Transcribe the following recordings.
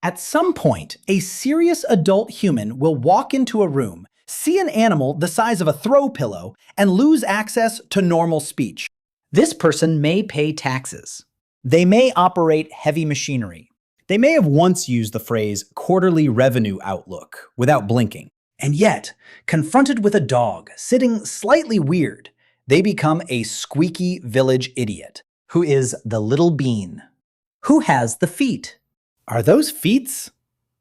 At some point, a serious adult human will walk into a room, see an animal the size of a throw pillow, and lose access to normal speech. This person may pay taxes. They may operate heavy machinery. They may have once used the phrase quarterly revenue outlook without blinking. And yet, confronted with a dog sitting slightly weird, they become a squeaky village idiot. Who is the little bean? Who has the feet? Are those feet?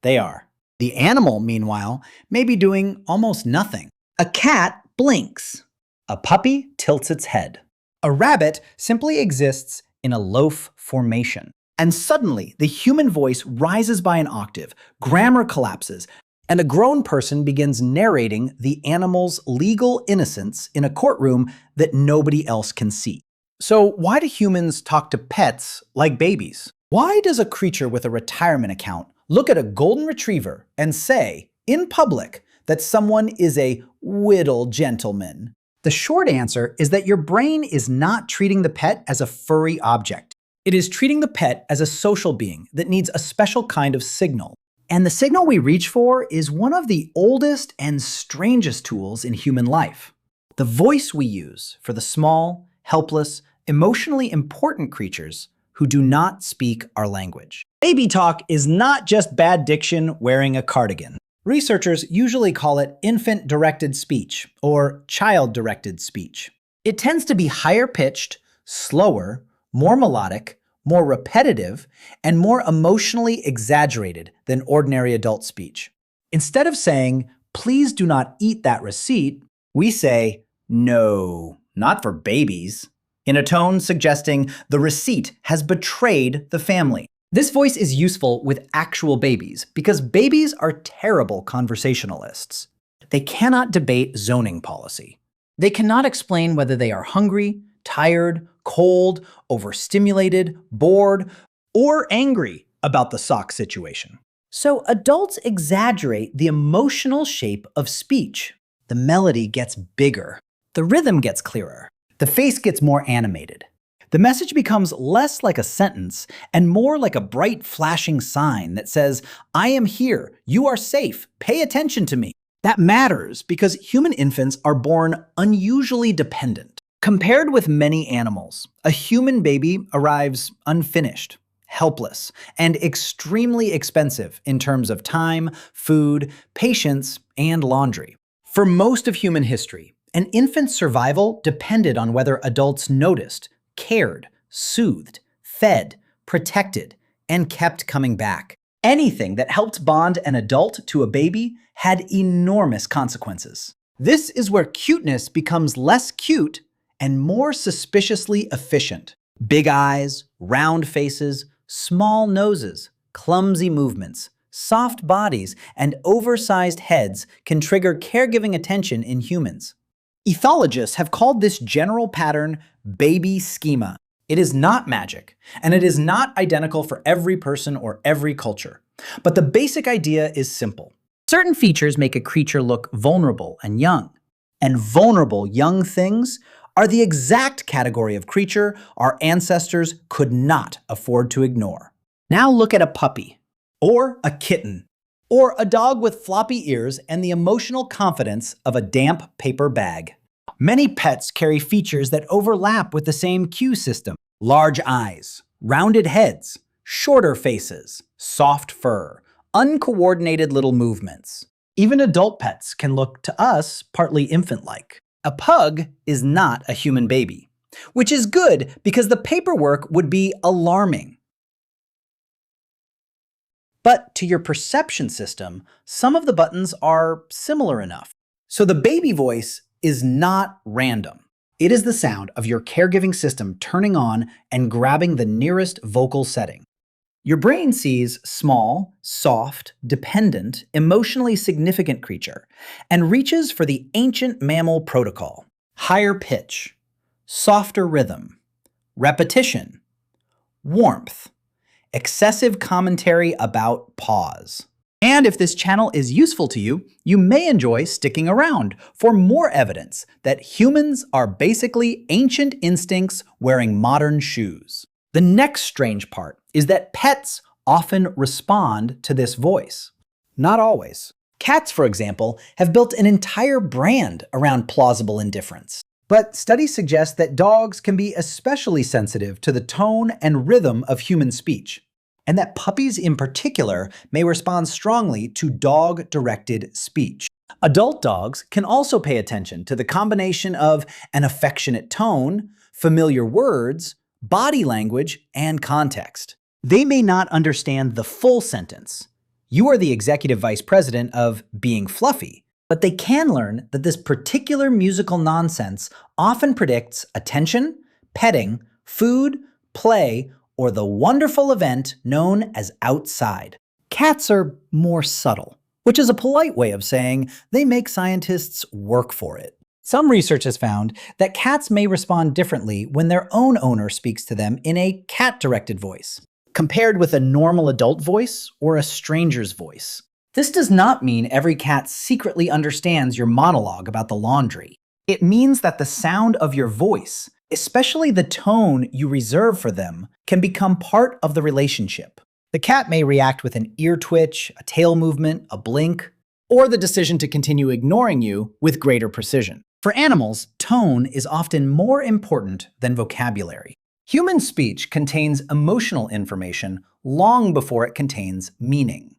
They are. The animal, meanwhile, may be doing almost nothing. A cat blinks. A puppy tilts its head. A rabbit simply exists in a loaf formation. And suddenly, the human voice rises by an octave, grammar collapses, and a grown person begins narrating the animal's legal innocence in a courtroom that nobody else can see. So why do humans talk to pets like babies? Why does a creature with a retirement account look at a golden retriever and say, in public, that someone is a whittle gentleman? The short answer is that your brain is not treating the pet as a furry object. It is treating the pet as a social being that needs a special kind of signal. And the signal we reach for is one of the oldest and strangest tools in human life. The voice we use for the small, helpless, emotionally important creatures who do not speak our language. Baby talk is not just bad diction wearing a cardigan. Researchers usually call it infant-directed speech or child-directed speech. It tends to be higher-pitched, slower, more melodic, more repetitive, and more emotionally exaggerated than ordinary adult speech. Instead of saying, "Please do not eat that receipt," we say, "No, not for babies," in a tone suggesting the receipt has betrayed the family. This voice is useful with actual babies because babies are terrible conversationalists. They cannot debate zoning policy. They cannot explain whether they are hungry, tired, cold, overstimulated, bored, or angry about the sock situation. So adults exaggerate the emotional shape of speech. The melody gets bigger. The rhythm gets clearer. The face gets more animated. The message becomes less like a sentence and more like a bright flashing sign that says, "I am here, you are safe, pay attention to me." That matters because human infants are born unusually dependent. Compared with many animals, a human baby arrives unfinished, helpless, and extremely expensive in terms of time, food, patience, and laundry. For most of human history, an infant's survival depended on whether adults noticed, cared, soothed, fed, protected, and kept coming back. Anything that helped bond an adult to a baby had enormous consequences. This is where cuteness becomes less cute and more suspiciously efficient. Big eyes, round faces, small noses, clumsy movements, soft bodies, and oversized heads can trigger caregiving attention in humans. Ethologists have called this general pattern baby schema. It is not magic, and it is not identical for every person or every culture. But the basic idea is simple. Certain features make a creature look vulnerable and young. And vulnerable young things are the exact category of creature our ancestors could not afford to ignore. Now look at a puppy, or a kitten, or a dog with floppy ears and the emotional confidence of a damp paper bag. Many pets carry features that overlap with the same cue system. Large eyes, rounded heads, shorter faces, soft fur, uncoordinated little movements. Even adult pets can look to us partly infant-like. A pug is not a human baby, which is good because the paperwork would be alarming. But to your perception system, some of the buttons are similar enough. So the baby voice is not random. It is the sound of your caregiving system turning on and grabbing the nearest vocal setting. Your brain sees small, soft, dependent, emotionally significant creature and reaches for the ancient mammal protocol. Higher pitch, softer rhythm, repetition, warmth, excessive commentary about pause. And if this channel is useful to you, you may enjoy sticking around for more evidence that humans are basically ancient instincts wearing modern shoes. The next strange part is that pets often respond to this voice. Not always. Cats, for example, have built an entire brand around plausible indifference. But studies suggest that dogs can be especially sensitive to the tone and rhythm of human speech, and that puppies in particular may respond strongly to dog-directed speech. Adult dogs can also pay attention to the combination of an affectionate tone, familiar words, body language, and context. They may not understand the full sentence. You are the executive vice president of being fluffy, but they can learn that this particular musical nonsense often predicts attention, petting, food, play, or the wonderful event known as outside. Cats are more subtle, which is a polite way of saying they make scientists work for it. Some research has found that cats may respond differently when their own owner speaks to them in a cat-directed voice, compared with a normal adult voice or a stranger's voice. This does not mean every cat secretly understands your monologue about the laundry. It means that the sound of your voice, especially the tone you reserve for them, can become part of the relationship. The cat may react with an ear twitch, a tail movement, a blink, or the decision to continue ignoring you with greater precision. For animals, tone is often more important than vocabulary. Human speech contains emotional information long before it contains meaning.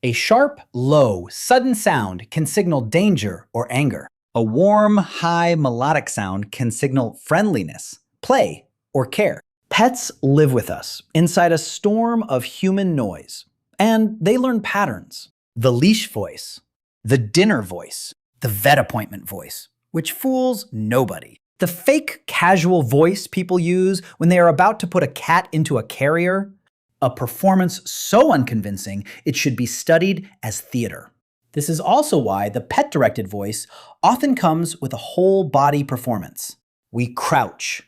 A sharp, low, sudden sound can signal danger or anger. A warm, high, melodic sound can signal friendliness, play, or care. Pets live with us inside a storm of human noise, and they learn patterns. The leash voice, the dinner voice, the vet appointment voice, which fools nobody. The fake casual voice people use when they are about to put a cat into a carrier, a performance so unconvincing it should be studied as theater. This is also why the pet-directed voice often comes with a whole body performance. We crouch.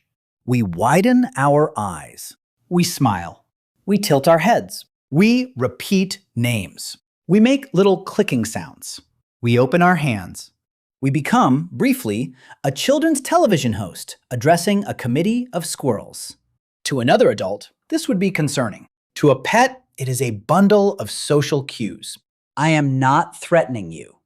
We widen our eyes. We smile. We tilt our heads. We repeat names. We make little clicking sounds. We open our hands. We become, briefly, a children's television host addressing a committee of squirrels. To another adult, this would be concerning. To a pet, it is a bundle of social cues. I am not threatening you.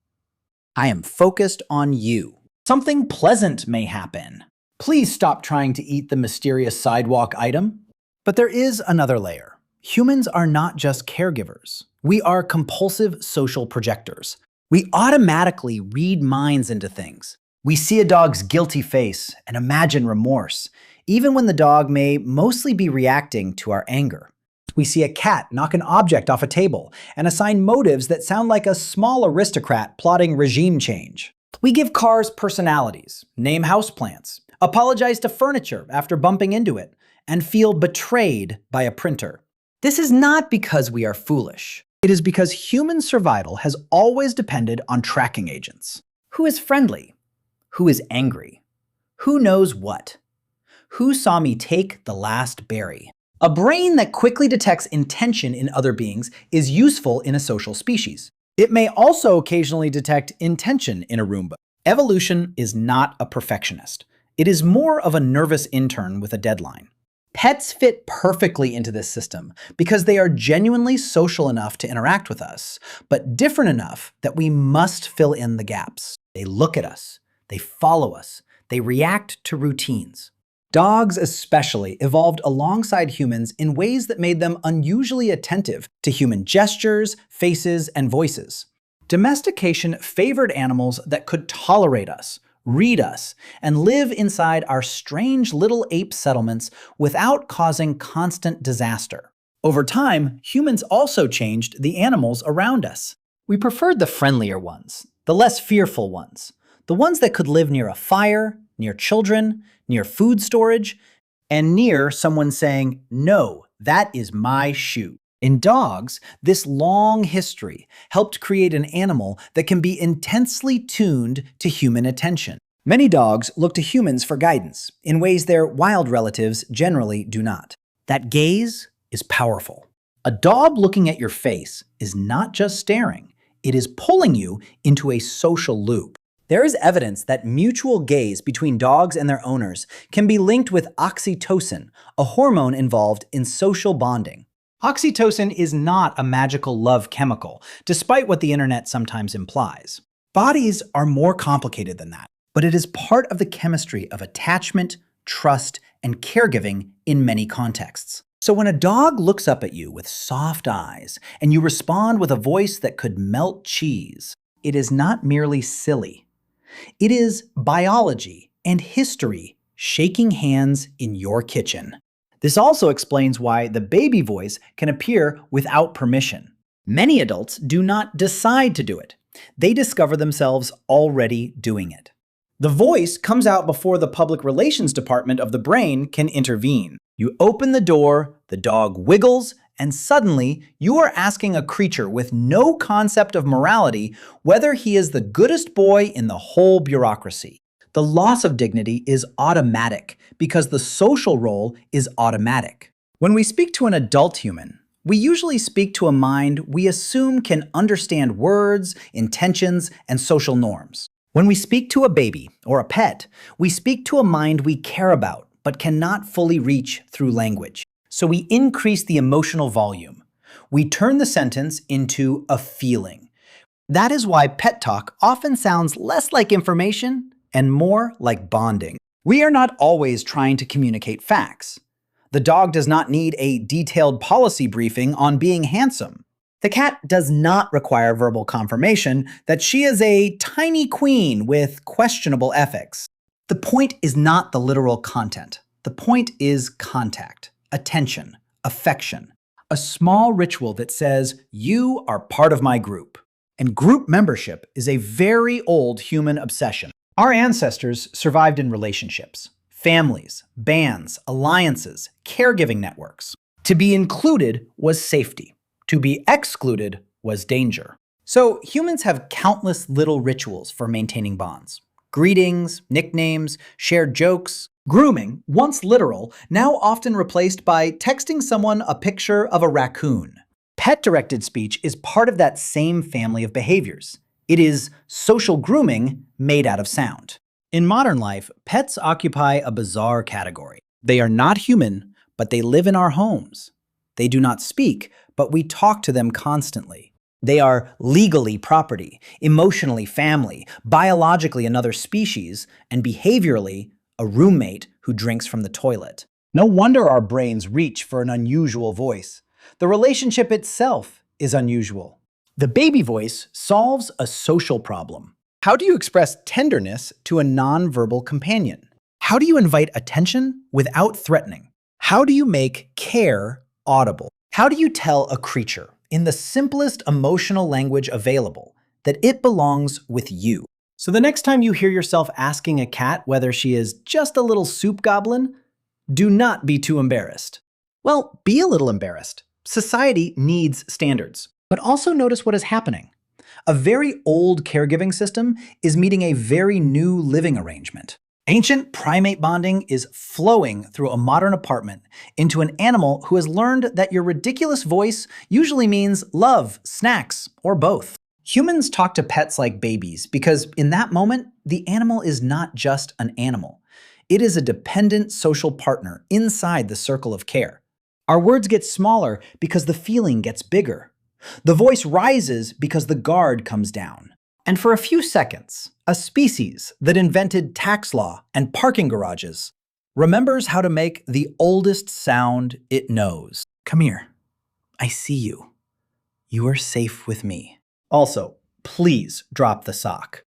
I am focused on you. Something pleasant may happen. Please stop trying to eat the mysterious sidewalk item. But there is another layer. Humans are not just caregivers. We are compulsive social projectors. We automatically read minds into things. We see a dog's guilty face and imagine remorse, even when the dog may mostly be reacting to our anger. We see a cat knock an object off a table and assign motives that sound like a small aristocrat plotting regime change. We give cars personalities, name houseplants, apologize to furniture after bumping into it, and feel betrayed by a printer. This is not because we are foolish. It is because human survival has always depended on tracking agents. Who is friendly? Who is angry? Who knows what? Who saw me take the last berry? A brain that quickly detects intention in other beings is useful in a social species. It may also occasionally detect intention in a Roomba. Evolution is not a perfectionist. It is more of a nervous intern with a deadline. Pets fit perfectly into this system because they are genuinely social enough to interact with us, but different enough that we must fill in the gaps. They look at us, they follow us, they react to routines. Dogs especially evolved alongside humans in ways that made them unusually attentive to human gestures, faces, and voices. Domestication favored animals that could tolerate us, read us, and live inside our strange little ape settlements without causing constant disaster. Over time, humans also changed the animals around us. We preferred the friendlier ones, the less fearful ones, the ones that could live near a fire, near children, near food storage, and near someone saying, "No, that is my shoe." In dogs, this long history helped create an animal that can be intensely tuned to human attention. Many dogs look to humans for guidance in ways their wild relatives generally do not. That gaze is powerful. A dog looking at your face is not just staring, it is pulling you into a social loop. There is evidence that mutual gaze between dogs and their owners can be linked with oxytocin, a hormone involved in social bonding. Oxytocin is not a magical love chemical, despite what the internet sometimes implies. Bodies are more complicated than that, but it is part of the chemistry of attachment, trust, and caregiving in many contexts. So when a dog looks up at you with soft eyes and you respond with a voice that could melt cheese, it is not merely silly. It is biology and history shaking hands in your kitchen. This also explains why the baby voice can appear without permission. Many adults do not decide to do it. They discover themselves already doing it. The voice comes out before the public relations department of the brain can intervene. You open the door, the dog wiggles, and suddenly you are asking a creature with no concept of morality whether he is the goodest boy in the whole bureaucracy. The loss of dignity is automatic because the social role is automatic. When we speak to an adult human, we usually speak to a mind we assume can understand words, intentions, and social norms. When we speak to a baby or a pet, we speak to a mind we care about but cannot fully reach through language. So we increase the emotional volume. We turn the sentence into a feeling. That is why pet talk often sounds less like information and more like bonding. We are not always trying to communicate facts. The dog does not need a detailed policy briefing on being handsome. The cat does not require verbal confirmation that she is a tiny queen with questionable ethics. The point is not the literal content. The point is contact, attention, affection, a small ritual that says, you are part of my group. And group membership is a very old human obsession. Our ancestors survived in relationships, families, bands, alliances, caregiving networks. To be included was safety. To be excluded was danger. So humans have countless little rituals for maintaining bonds. Greetings, nicknames, shared jokes. Grooming, once literal, now often replaced by texting someone a picture of a raccoon. Pet-directed speech is part of that same family of behaviors. It is social grooming made out of sound. In modern life, pets occupy a bizarre category. They are not human, but they live in our homes. They do not speak, but we talk to them constantly. They are legally property, emotionally family, biologically another species, and behaviorally a roommate who drinks from the toilet. No wonder our brains reach for an unusual voice. The relationship itself is unusual. The baby voice solves a social problem. How do you express tenderness to a nonverbal companion? How do you invite attention without threatening? How do you make care audible? How do you tell a creature, in the simplest emotional language available, that it belongs with you? So the next time you hear yourself asking a cat whether she is just a little soup goblin, do not be too embarrassed. Well, be a little embarrassed. Society needs standards. But also notice what is happening. A very old caregiving system is meeting a very new living arrangement. Ancient primate bonding is flowing through a modern apartment into an animal who has learned that your ridiculous voice usually means love, snacks, or both. Humans talk to pets like babies because in that moment, the animal is not just an animal. It is a dependent social partner inside the circle of care. Our words get smaller because the feeling gets bigger. The voice rises because the guard comes down. And for a few seconds, a species that invented tax law and parking garages remembers how to make the oldest sound it knows. Come here. I see you. You are safe with me. Also, please drop the sock.